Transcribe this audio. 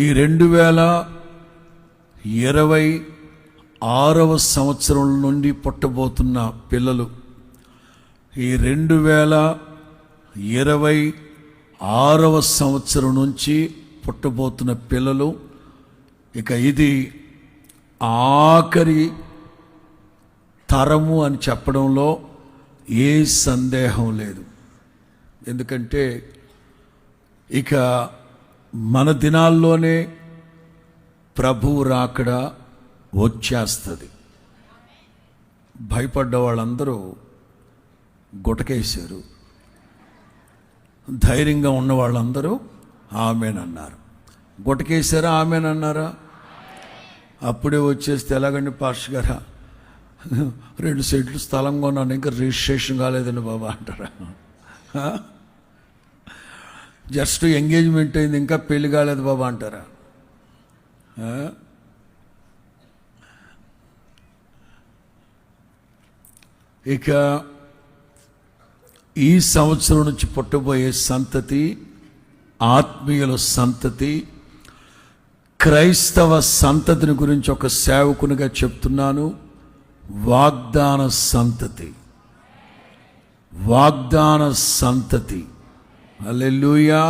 ఈ 2026 సంవత్సరం నుండి పుట్టబోతున్న పిల్లలు, ఈ 2026 సంవత్సరం నుంచి పుట్టబోతున్న పిల్లలు, ఇక ఇది ఆఖరి తరము అని చెప్పడంలో ఏ సందేహం లేదు. ఎందుకంటే ఇక మన దినాల్లోనే ప్రభువు రాకడ వచ్చేస్తుంది. భయపడ్డ వాళ్ళందరూ గుటకేశారు, ధైర్యంగా ఉన్న వాళ్ళందరూ ఆమేనన్నారు. గుటకేశారా, ఆమేనన్నారా? అప్పుడే వచ్చేస్తే ఎలాగండి పాస్టర్ గారా, 2 సెంట్లు స్థలం కొన్నాను, ఇంకా రిజిస్ట్రేషన్ కాలేదండి బాబా అంటారా? జస్ట్ ఎంగేజ్మెంట్ అయింది, ఇంకా పెళ్లి కాలేదు బాబా అంటారా? ఇక ఈ సంవత్సరం నుంచి పుట్టబోయే సంతతి, ఆత్మీయుల సంతతి, క్రైస్తవ సంతతిని గురించి ఒక సేవకునిగా చెప్తున్నాను. వాగ్దాన సంతతి, వాగ్దాన సంతతి. హల్లెలూయా.